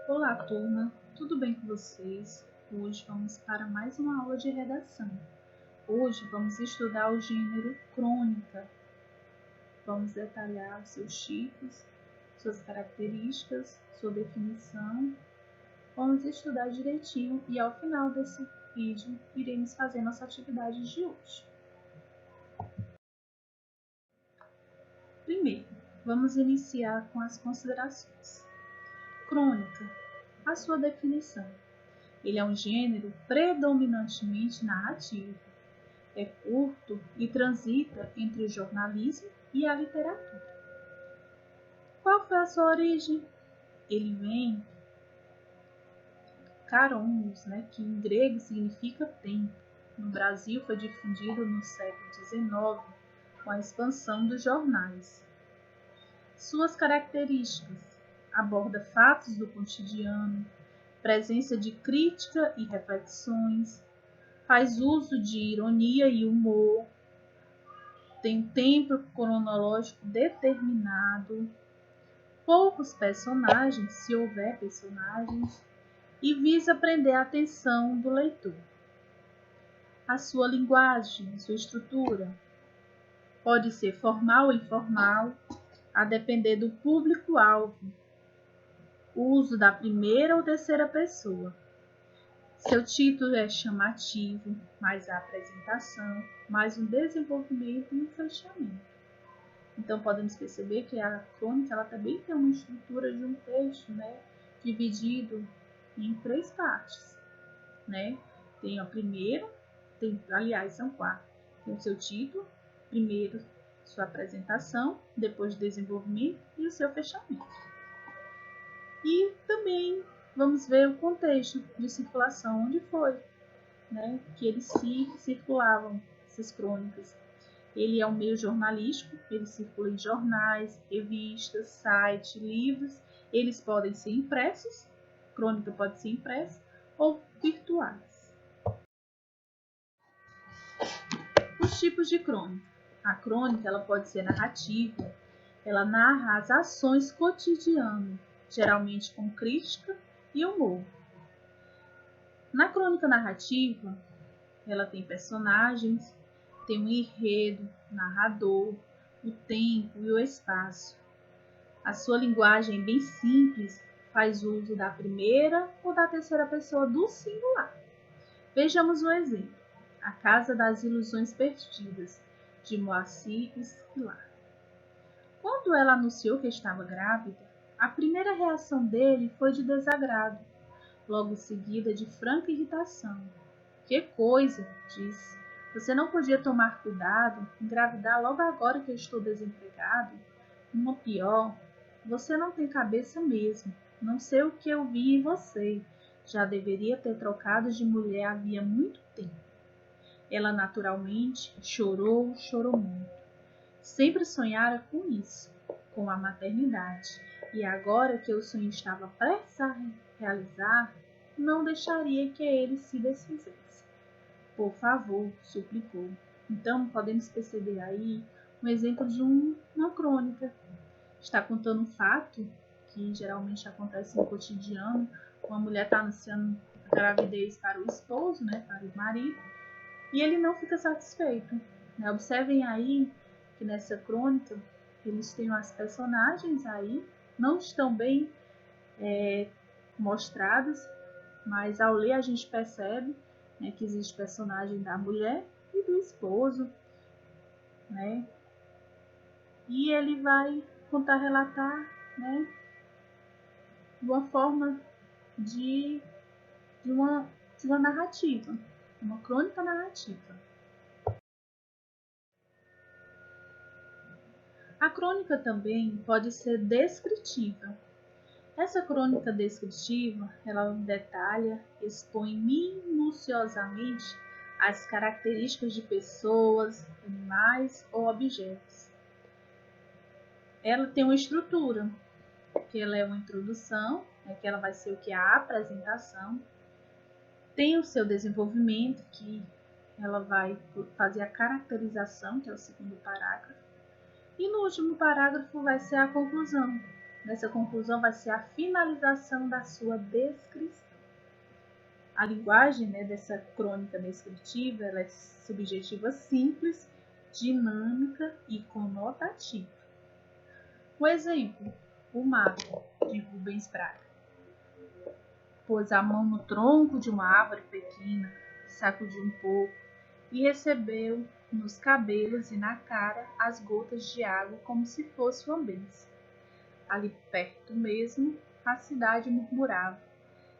Olá, turma! Tudo bem com vocês? Hoje vamos para mais uma aula de redação. Hoje vamos estudar o gênero crônica. Vamos detalhar os seus tipos, suas características, sua definição. Vamos estudar direitinho e ao final desse vídeo iremos fazer nossa atividade de hoje. Primeiro, vamos iniciar com as considerações. Crônica. A sua definição. Ele é um gênero predominantemente narrativo. É curto e transita entre o jornalismo e a literatura. Qual foi a sua origem? Ele vem kairos, que em grego significa tempo. No Brasil foi difundido no século XIX com a expansão dos jornais. Suas características: aborda fatos do cotidiano, presença de crítica e reflexões, faz uso de ironia e humor, tem um tempo cronológico determinado, poucos personagens, se houver personagens, e visa prender a atenção do leitor. A sua linguagem, sua estrutura, pode ser formal ou informal, a depender do público-alvo. O uso da primeira ou terceira pessoa. Seu título é chamativo, mais a apresentação, mais um desenvolvimento e um fechamento. Então, podemos perceber que a crônica ela também tem uma estrutura de um texto, dividido em 3 partes. Tem a primeira, aliás, são 4. Tem o seu título, primeiro sua apresentação, depois o desenvolvimento e o seu fechamento. E também vamos ver o contexto de circulação, onde foi que eles circulavam, essas crônicas. Ele é um meio jornalístico, ele circula em jornais, revistas, sites, livros. Eles podem ser impressos, crônica pode ser impressa, ou virtuais. Os tipos de crônica. A crônica ela pode ser narrativa, ela narra as ações cotidianas, geralmente com crítica e humor. Na crônica narrativa, ela tem personagens, tem um enredo, narrador, o tempo e o espaço. A sua linguagem é bem simples, faz uso da primeira ou da terceira pessoa do singular. Vejamos um exemplo. A Casa das Ilusões Perdidas, de Moacir Sklar. Quando ela anunciou que estava grávida, a primeira reação dele foi de desagrado, logo seguida de franca irritação. Que coisa, disse. Você não podia tomar cuidado, engravidar logo agora que eu estou desempregado? Uma pior, você não tem cabeça mesmo. Não sei o que eu vi em você. Já deveria ter trocado de mulher havia muito tempo. Ela naturalmente chorou muito. Sempre sonhara com isso, com a maternidade. E agora que o sonho estava prestes a realizar, não deixaria que ele se desfizesse. Por favor, suplicou. Então, podemos perceber aí um exemplo de uma crônica. Está contando um fato que geralmente acontece no cotidiano. Uma mulher está anunciando a gravidez para o esposo, para o marido, e ele não fica satisfeito. Observem aí que nessa crônica eles têm as personagens aí, não estão bem mostradas, mas ao ler a gente percebe que existe personagem da mulher e do esposo, e ele vai relatar, de uma forma de uma narrativa, uma crônica narrativa. A crônica também pode ser descritiva. Essa crônica descritiva, ela detalha, expõe minuciosamente as características de pessoas, animais ou objetos. Ela tem uma estrutura, que ela é uma introdução, que ela vai ser o que? A apresentação. Tem o seu desenvolvimento, que ela vai fazer a caracterização, que é o segundo parágrafo. E no último parágrafo vai ser a conclusão, nessa conclusão vai ser a finalização da sua descrição. A linguagem, né, dessa crônica descritiva ela é subjetiva simples, dinâmica e conotativa. Um exemplo, o mago, de Rubens Braga. Pôs a mão no tronco de uma árvore pequena, sacudiu um pouco e recebeu nos cabelos e na cara as gotas de água como se fosse uma bênção. Ali perto mesmo, a cidade murmurava,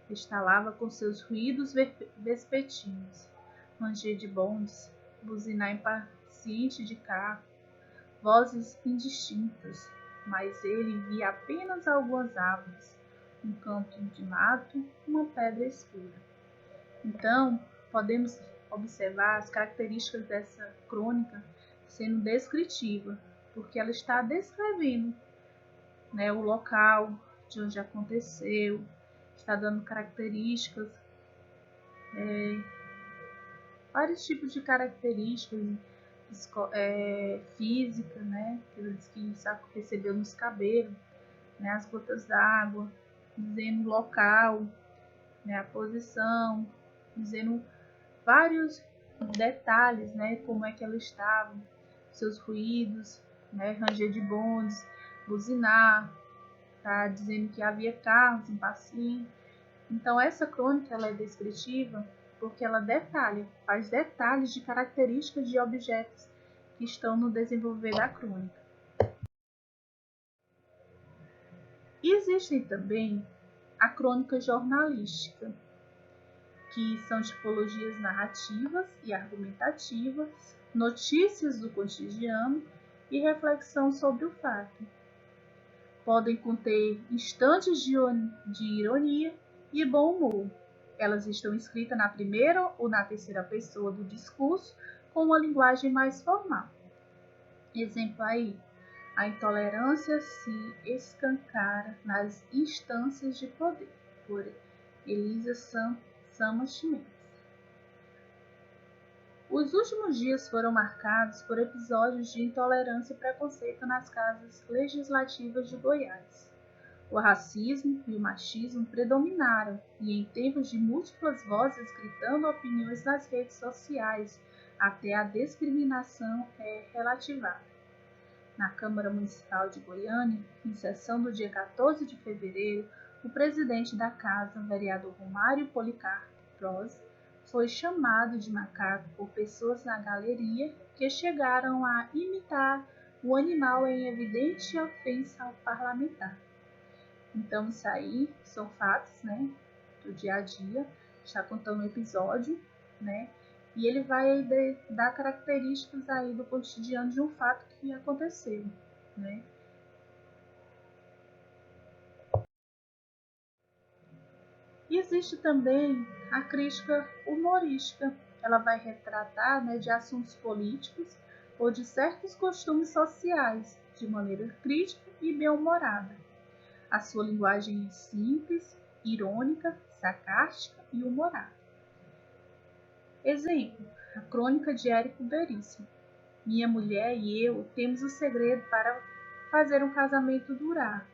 estalava com seus ruídos vespertinos, ranger de bondes, buzinar impaciente de carro, vozes indistintas, mas ele via apenas algumas árvores, um canto de mato, uma pedra escura. Então, podemos observar as características dessa crônica sendo descritiva, porque ela está descrevendo, né, o local de onde aconteceu, está dando características, vários tipos de características físicas, né, que recebeu nos cabelos, né, as gotas d'água, dizendo o local, né, a posição, dizendo vários detalhes, né, como é que ela estava, seus ruídos, né, ranger de bondes, buzinar, tá dizendo que havia carros impacientes. Então essa crônica ela é descritiva porque ela faz detalhes de características de objetos que estão no desenvolver da crônica. E existem também a crônica jornalística, que são tipologias narrativas e argumentativas, notícias do cotidiano e reflexão sobre o fato. Podem conter instantes de ironia e bom humor. Elas estão escritas na primeira ou na terceira pessoa do discurso com uma linguagem mais formal. Exemplo aí, a intolerância se escancara nas instâncias de poder, por Elisa Samachimens. Os últimos dias foram marcados por episódios de intolerância e preconceito nas casas legislativas de Goiás. O racismo e o machismo predominaram e em tempos de múltiplas vozes gritando opiniões nas redes sociais, até a discriminação é relativada. Na Câmara Municipal de Goiânia, em sessão do dia 14 de fevereiro, o presidente da casa, vereador Romário Policarpo Proz, foi chamado de macaco por pessoas na galeria que chegaram a imitar o animal em evidente ofensa ao parlamentar. Então, isso aí são fatos, né, do dia a dia. Está contando um episódio, né, e ele vai dar características aí do cotidiano de um fato que aconteceu, né. E existe também a crítica humorística. Ela vai retratar, né, de assuntos políticos ou de certos costumes sociais de maneira crítica e bem-humorada. A sua linguagem é simples, irônica, sarcástica e humorada. Exemplo, a crônica de Érico Veríssimo. Minha mulher e eu temos o segredo para fazer um casamento durar.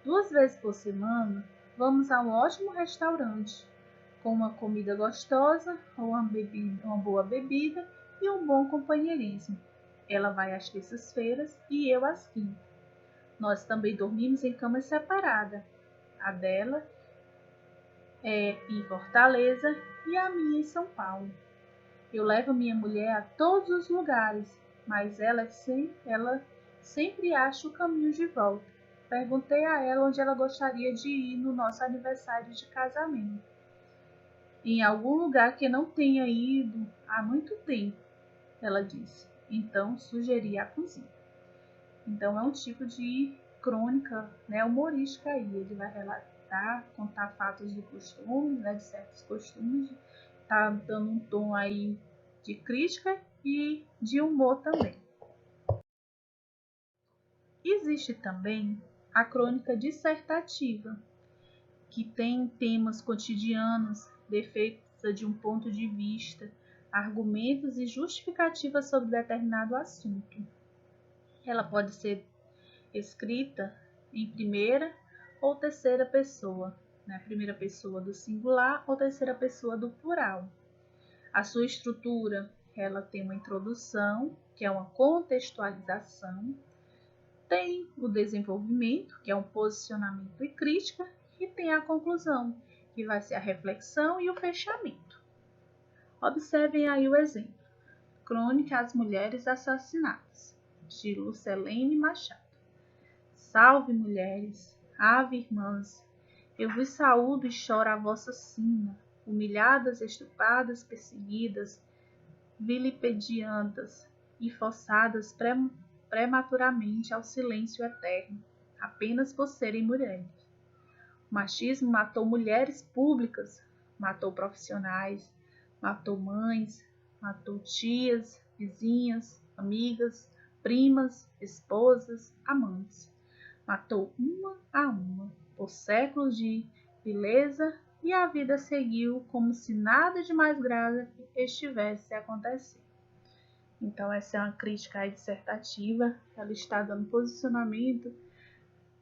2 vezes por semana, vamos a um ótimo restaurante, com uma comida gostosa, uma boa bebida e um bom companheirismo. Ela vai às terças-feiras e eu às quintas. Nós também dormimos em camas separadas. A dela é em Fortaleza e a minha em São Paulo. Eu levo minha mulher a todos os lugares, mas ela sempre acha o caminho de volta. Perguntei a ela onde ela gostaria de ir no nosso aniversário de casamento. Em algum lugar que não tenha ido há muito tempo, ela disse. Então sugeri a cozinha. Então é um tipo de crônica, né, humorística aí. Ele vai relatar, contar fatos do costume, né, de certos costumes, tá dando um tom aí de crítica e de humor também. Existe também a crônica dissertativa, que tem temas cotidianos, defeitos de um ponto de vista, argumentos e justificativas sobre determinado assunto. Ela pode ser escrita em primeira ou terceira pessoa, né? Primeira pessoa do singular ou terceira pessoa do plural. A sua estrutura, ela tem uma introdução, que é uma contextualização, tem o desenvolvimento, que é um posicionamento e crítica, e tem a conclusão, que vai ser a reflexão e o fechamento. Observem aí o exemplo. Crônica às Mulheres Assassinadas, de Lucilene Machado. Salve, mulheres, ave, irmãs, eu vos saúdo e choro a vossa sina, humilhadas, estupradas, perseguidas, vilipendiadas e forçadas prematuramente ao silêncio eterno, apenas por serem mulheres. O machismo matou mulheres públicas, matou profissionais, matou mães, matou tias, vizinhas, amigas, primas, esposas, amantes. Matou uma a uma, por séculos de vileza, e a vida seguiu como se nada de mais grave estivesse acontecendo. Então, essa é uma crítica dissertativa, ela está dando posicionamento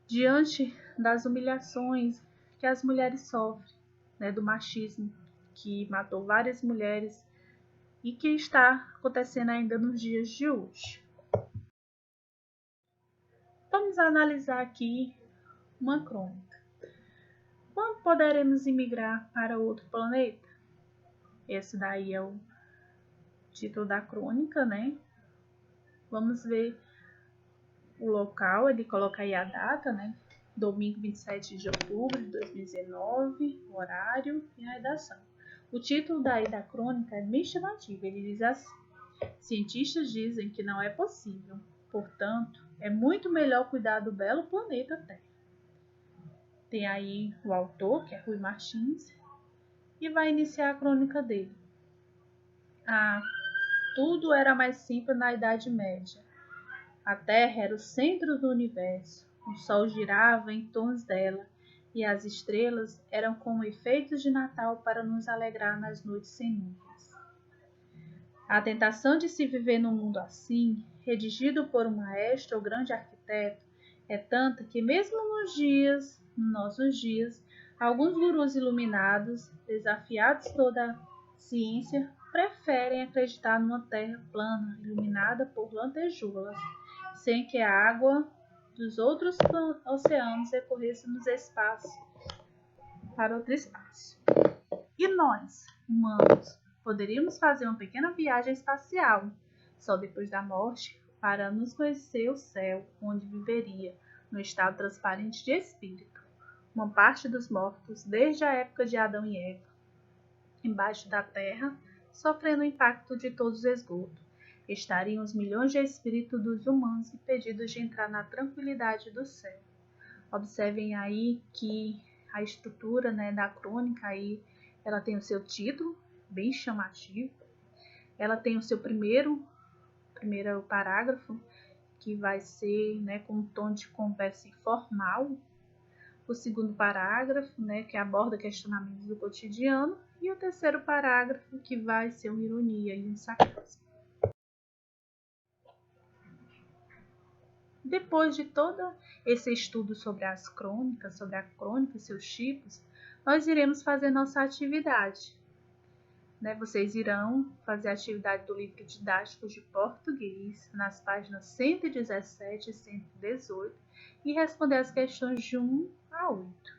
diante das humilhações que as mulheres sofrem, né, do machismo, que matou várias mulheres e que está acontecendo ainda nos dias de hoje. Vamos analisar aqui uma crônica. Quando poderemos imigrar para outro planeta? Esse daí é o título da crônica, né? Vamos ver o local, ele coloca aí a data, né? Domingo 27 de outubro de 2019, o horário e a redação. O título daí da crônica é bem chamativo, ele diz assim: cientistas dizem que não é possível, portanto, é muito melhor cuidar do belo planeta Terra. Tem aí o autor, que é Rui Martins, e vai iniciar a crônica dele. Tudo era mais simples na Idade Média. A Terra era o centro do universo, o Sol girava em torno dela, e as estrelas eram como efeitos de Natal para nos alegrar nas noites sem nuvens. A tentação de se viver num mundo assim, redigido por um maestro ou grande arquiteto, é tanta que mesmo nos nossos dias, alguns gurus iluminados, desafiados toda a ciência, preferem acreditar numa terra plana, iluminada por lantejoulas, sem que a água dos outros oceanos recorresse nos espaços para outro espaço. E nós, humanos, poderíamos fazer uma pequena viagem espacial, só depois da morte, para nos conhecer o céu, onde viveria, no estado transparente de espírito, uma parte dos mortos desde a época de Adão e Eva, embaixo da terra, sofrendo o impacto de todos os esgotos. Estariam os milhões de espíritos dos humanos impedidos de entrar na tranquilidade do céu. Observem aí que a estrutura, né, da crônica aí, ela tem o seu título, bem chamativo. Ela tem o seu primeiro parágrafo, que vai ser, né, com um tom de conversa informal. O segundo parágrafo, né, que aborda questionamentos do cotidiano. E o terceiro parágrafo, que vai ser uma ironia e um sarcasmo. Depois de todo esse estudo sobre as crônicas, sobre a crônica e seus tipos, nós iremos fazer nossa atividade. Vocês irão fazer a atividade do livro didático de português, nas páginas 117 e 118, e responder as questões de 1 a 8.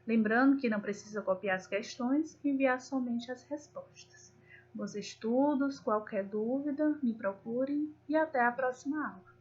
Lembrando que não precisa copiar as questões, enviar somente as respostas. Bons estudos, qualquer dúvida, me procurem e até a próxima aula.